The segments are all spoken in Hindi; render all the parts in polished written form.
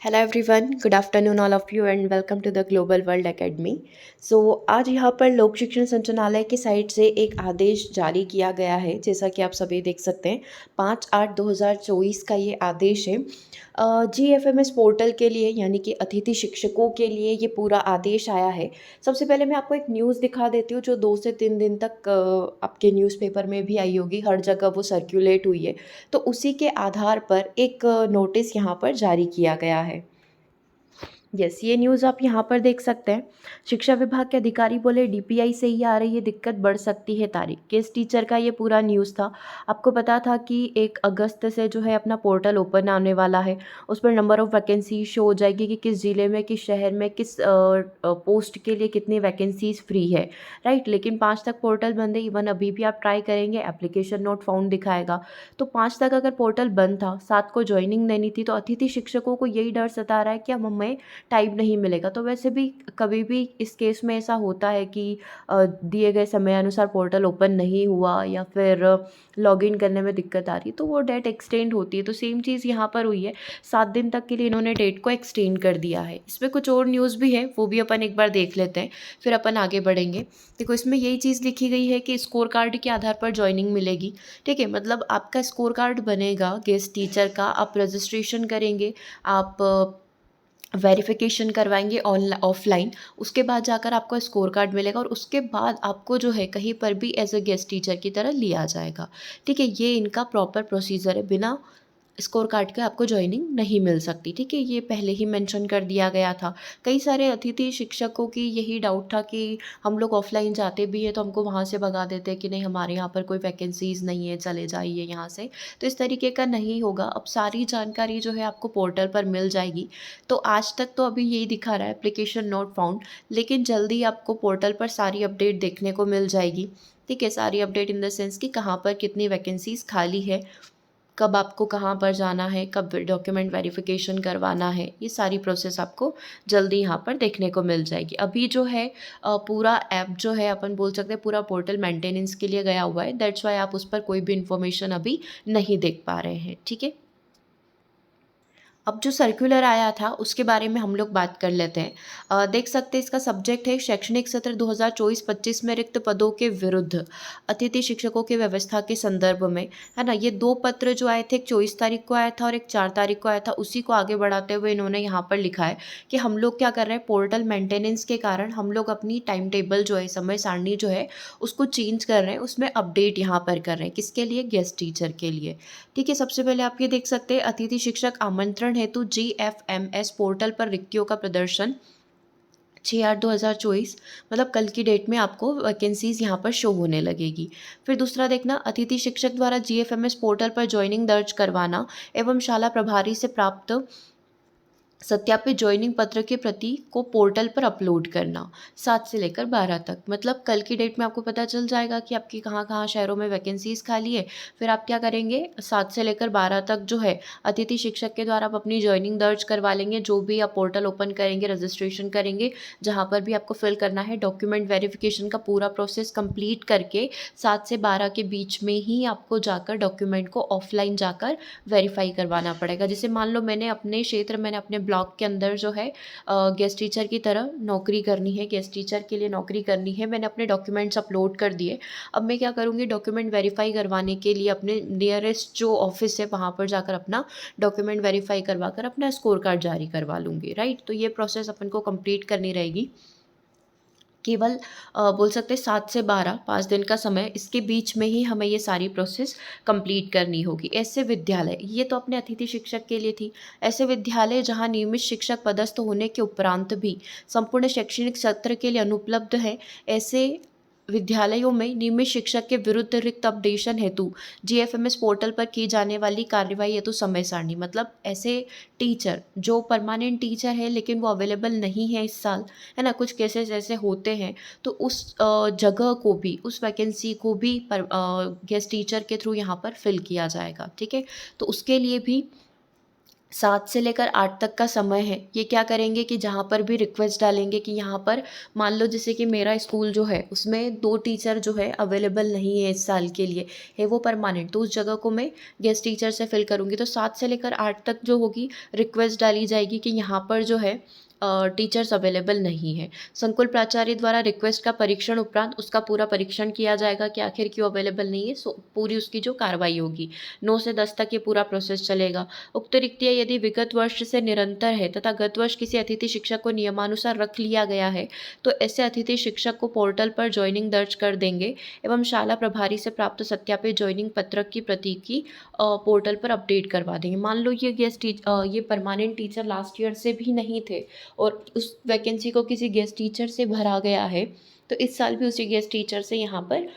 Hello everyone, good afternoon all of you and welcome to the global world academy. So आज यहाँ पर लोक शिक्षण संचालनालय की साइट से एक आदेश जारी किया गया है, जैसा कि आप सभी देख सकते हैं। 5/8/2024 का ये आदेश है। GFMS पोर्टल के लिए यानी कि अतिथि शिक्षकों के लिए ये पूरा आदेश आया है। सबसे पहले मैं आपको एक न्यूज़ दिखा देती हूँ जो 2 से 3 दिन तक आपके न्यूज़पेपर में भी आई होगी, हर जगह वो सर्कुलेट हुई है। तो उसी के आधार पर एक नोटिस यहाँ पर जारी किया गया है। यस, ये न्यूज़ आप यहाँ पर देख सकते हैं। शिक्षा विभाग के अधिकारी बोले DPI से ही आ रही है दिक्कत, बढ़ सकती है तारीख। किस टीचर का ये पूरा न्यूज़ था। आपको पता था कि 1 अगस्त से जो है अपना पोर्टल ओपन आने वाला है। उस पर नंबर ऑफ़ वैकेंसी शो हो जाएगी कि किस ज़िले में, किस शहर में, किस पोस्ट के लिए कितनी वैकेंसीज़ फ्री है, राइट। लेकिन 5 तक पोर्टल बंद है। इवन अभी भी आप ट्राई करेंगे एप्लीकेशन नॉट फाउंड दिखाएगा। तो 5 तक अगर पोर्टल बंद था, 7 को ज्वाइनिंग देनी थी, तो अतिथि शिक्षकों को यही डर सता रहा है कि अब हमें टाइम नहीं मिलेगा। तो वैसे भी कभी भी इस केस में ऐसा होता है कि दिए गए समयानुसार पोर्टल ओपन नहीं हुआ या फिर लॉगिन करने में दिक्कत आ रही, तो वो डेट एक्सटेंड होती है। तो सेम चीज़ यहाँ पर हुई है। 7 दिन तक के लिए इन्होंने डेट को एक्सटेंड कर दिया है। इसमें कुछ और न्यूज़ भी है, वो भी अपन एक बार देख लेते हैं, फिर अपन आगे बढ़ेंगे। देखो, इसमें यही चीज़ लिखी गई है कि स्कोर कार्ड के आधार पर ज्वाइनिंग मिलेगी। ठीक है, मतलब आपका स्कोर कार्ड बनेगा गेस्ट टीचर का, आप रजिस्ट्रेशन करेंगे, आप वेरिफिकेशन करवाएंगे ऑफलाइन। उसके बाद जाकर आपको स्कोर कार्ड मिलेगा और उसके बाद आपको जो है कहीं पर भी एज अ गेस्ट टीचर की तरह लिया जाएगा। ठीक है, ये इनका प्रॉपर प्रोसीजर है। बिना स्कोर कार्ड के आपको जॉइनिंग नहीं मिल सकती। ठीक है, ये पहले ही मेंशन कर दिया गया था। कई सारे अतिथि शिक्षकों की यही डाउट था कि हम लोग ऑफलाइन जाते भी हैं तो हमको वहाँ से भगा देते हैं कि नहीं, हमारे यहाँ पर कोई वैकेंसीज़ नहीं है, चले जाइए यहाँ से। तो इस तरीके का नहीं होगा। अब सारी जानकारी जो है आपको पोर्टल पर मिल जाएगी। तो आज तक तो अभी यही दिखा रहा है एप्लीकेशन नॉट फाउंड, लेकिन जल्दी आपको पोर्टल पर सारी अपडेट देखने को मिल जाएगी। ठीक है, सारी अपडेट इन द सेंस कि कहाँ पर कितनी वैकेंसीज़ खाली है, कब आपको कहाँ पर जाना है, कब डॉक्यूमेंट वेरिफिकेशन करवाना है, ये सारी प्रोसेस आपको जल्दी यहाँ पर देखने को मिल जाएगी। अभी जो है पूरा ऐप जो है, अपन बोल सकते हैं पूरा पोर्टल मेंटेनेंस के लिए गया हुआ है। दैट्स वाई आप उस पर कोई भी इन्फॉर्मेशन अभी नहीं देख पा रहे हैं। ठीक है, अब जो सर्कुलर आया था उसके बारे में हम लोग बात कर लेते हैं। देख सकते हैं इसका सब्जेक्ट है शैक्षणिक सत्र 2024-25 में रिक्त पदों के विरुद्ध अतिथि शिक्षकों की व्यवस्था के संदर्भ में, है ना। ये 2 पत्र जो आए थे, एक 24 तारीख को आया था और एक 4 तारीख को आया था। उसी को आगे बढ़ाते हुए इन्होंने यहाँ पर लिखा है कि हम लोग क्या कर रहे हैं, पोर्टल मेंटेनेंस के कारण हम लोग अपनी टाइम टेबल जो है, समय सारणी जो है उसको चेंज कर रहे हैं। उसमें अपडेट यहाँ पर कर रहे हैं, किसके लिए, गेस्ट टीचर के लिए। ठीक है, सबसे पहले आप ये देख सकते हैं अतिथि शिक्षक आमंत्रण हेतु GFMS पोर्टल पर रिक्तियों का प्रदर्शन 6/8/2024, मतलब कल की डेट में आपको वैकेंसीज यहाँ पर शो होने लगेगी। फिर दूसरा देखना, अतिथि शिक्षक द्वारा GFMS पोर्टल पर ज्वाइनिंग दर्ज करवाना एवं शाला प्रभारी से प्राप्त सत्यापित ज्वाइनिंग पत्र की प्रति को पोर्टल पर अपलोड करना 7 से लेकर 12 तक। मतलब कल की डेट में आपको पता चल जाएगा कि आपकी कहाँ कहाँ शहरों में वैकेंसीज़ खाली है। फिर आप क्या करेंगे, 7 से लेकर 12 तक जो है अतिथि शिक्षक के द्वारा आप अपनी ज्वाइनिंग दर्ज करवा लेंगे। जो भी आप पोर्टल ओपन करेंगे, रजिस्ट्रेशन करेंगे, जहाँ पर भी आपको फिल करना है, डॉक्यूमेंट वेरिफिकेशन का पूरा प्रोसेस कंप्लीट करके 7 से 12 के बीच में ही आपको जाकर डॉक्यूमेंट को ऑफलाइन जाकर वेरीफाई करवाना पड़ेगा। जैसे मान लो मैंने अपने क्षेत्र, मैंने अपने ब्लॉक के अंदर जो है गेस्ट टीचर की तरह नौकरी करनी है, गेस्ट टीचर के लिए नौकरी करनी है। मैंने अपने डॉक्यूमेंट्स अपलोड कर दिए। अब मैं क्या करूँगी, डॉक्यूमेंट वेरीफाई करवाने के लिए अपने नियरेस्ट जो ऑफिस है वहाँ पर जाकर अपना डॉक्यूमेंट वेरीफाई करवा कर अपना स्कोर कार्ड जारी करवा लूँगी, राइट। तो ये प्रोसेस अपन को कंप्लीट करनी रहेगी। केवल बोल सकते हैं 7 से 12, 5 दिन का समय, इसके बीच में ही हमें ये सारी प्रोसेस कंप्लीट करनी होगी। ऐसे विद्यालय, ये तो अपने अतिथि शिक्षक के लिए थी। ऐसे विद्यालय जहां नियमित शिक्षक पदस्थ होने के उपरांत भी संपूर्ण शैक्षणिक सत्र के लिए अनुपलब्ध है, ऐसे विद्यालयों में नियमित शिक्षक के विरुद्ध रिक्त अपडेशन हेतु GFMS पोर्टल पर की जाने वाली कार्यवाही हेतु समय सारणी। मतलब ऐसे टीचर जो परमानेंट टीचर है लेकिन वो अवेलेबल नहीं है इस साल, है ना, कुछ केसेस ऐसे होते हैं, तो उस जगह को भी, उस वैकेंसी को भी गेस्ट टीचर के थ्रू यहाँ पर फिल किया जाएगा। ठीक है, तो उसके लिए भी 7 से लेकर 8 तक का समय है, ये क्या करेंगे कि जहाँ पर भी रिक्वेस्ट डालेंगे कि यहाँ पर मान लो जैसे कि मेरा स्कूल जो है उसमें 2 टीचर जो है अवेलेबल नहीं है इस साल के लिए, है वो परमानेंट, तो उस जगह को मैं गेस्ट टीचर से फिल करूँगी। तो 7 से लेकर 8 तक जो होगी रिक्वेस्ट डाली जाएगी कि यहाँ पर जो है टीचर्स अवेलेबल नहीं है। संकुल प्राचार्य द्वारा रिक्वेस्ट का परीक्षण उपरांत उसका पूरा परीक्षण किया जाएगा कि आखिर क्यों अवेलेबल नहीं है, सो पूरी उसकी जो कार्रवाई होगी 9 से 10 तक ये पूरा प्रोसेस चलेगा। उक्त रिक्तियाँ यदि विगत वर्ष से निरंतर है तथा गत वर्ष किसी अतिथि शिक्षक को नियमानुसार रख लिया गया है, तो ऐसे अतिथि शिक्षक को पोर्टल पर ज्वाइनिंग दर्ज कर देंगे एवं शाला प्रभारी से प्राप्त सत्यापित ज्वाइनिंग पत्रक की प्रति की पोर्टल पर अपडेट करवा देंगे। मान लो ये परमानेंट टीचर लास्ट ईयर से भी नहीं थे और उस वैकेंसी को किसी गेस्ट टीचर से भरा गया है, तो इस साल भी उसी गेस्ट टीचर से यहाँ पर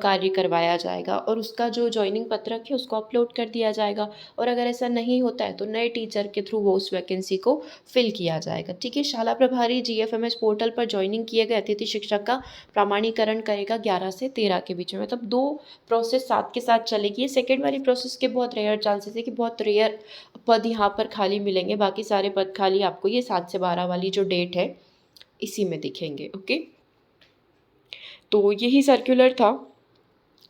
कार्य करवाया जाएगा और उसका जो ज्वाइनिंग पत्रक है उसको अपलोड कर दिया जाएगा। और अगर ऐसा नहीं होता है तो नए टीचर के थ्रू वो उस वैकेंसी को फिल किया जाएगा। ठीक है, शाला प्रभारी जीएफएमएस पोर्टल पर ज्वाइनिंग किए गए अतिथि शिक्षक का प्रमाणीकरण करेगा 11 से 13 के बीच में, मतलब 2 प्रोसेस साथ के साथ चलेगी। ये सेकेंड वाली प्रोसेस के बहुत रेयर चांसेस है कि बहुत रेयर पद यहाँ पर खाली मिलेंगे, बाकी सारे पद खाली आपको ये 7 से 12 वाली जो डेट है इसी में दिखेंगे। ओके, तो यही सर्कुलर था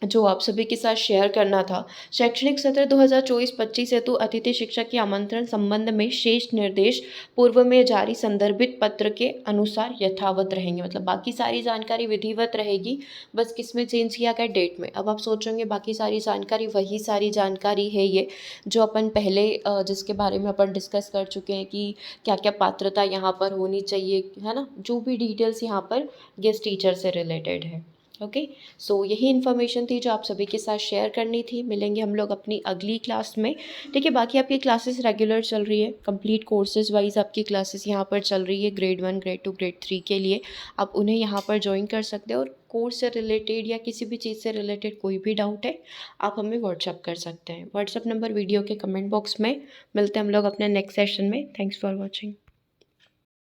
जो आप सभी के साथ शेयर करना था। शैक्षणिक सत्र 2024-25 हेतु अतिथि शिक्षक के आमंत्रण संबंध में शेष निर्देश पूर्व में जारी संदर्भित पत्र के अनुसार यथावत रहेंगे, मतलब बाकी सारी जानकारी विधिवत रहेगी, बस किस में चेंज किया गया, डेट में। अब आप सोचोगे बाकी सारी जानकारी वही सारी जानकारी है ये जो अपन पहले जिसके बारे में अपन डिस्कस कर चुके हैं कि क्या क्या पात्रता यहाँ पर होनी चाहिए, है ना, जो भी डिटेल्स यहाँ पर गेस्ट टीचर से रिलेटेड है। ओके, सो यही इन्फॉर्मेशन थी जो आप सभी के साथ शेयर करनी थी। मिलेंगे हम लोग अपनी अगली क्लास में। ठीक है, बाकी आपकी क्लासेस रेगुलर चल रही है, कंप्लीट कोर्सेज वाइज आपकी क्लासेस यहाँ पर चल रही है, ग्रेड 1, ग्रेड 2, ग्रेड 3 के लिए आप उन्हें यहाँ पर ज्वाइन कर सकते हो। और कोर्स से रिलेटेड या किसी भी चीज़ से रिलेटेड कोई भी डाउट है आप हमें व्हाट्सअप कर सकते हैं। व्हाट्सअप नंबर वीडियो के कमेंट बॉक्स में। मिलते हैं हम लोग अपने नेक्स्ट सेशन में। Thanks for watching.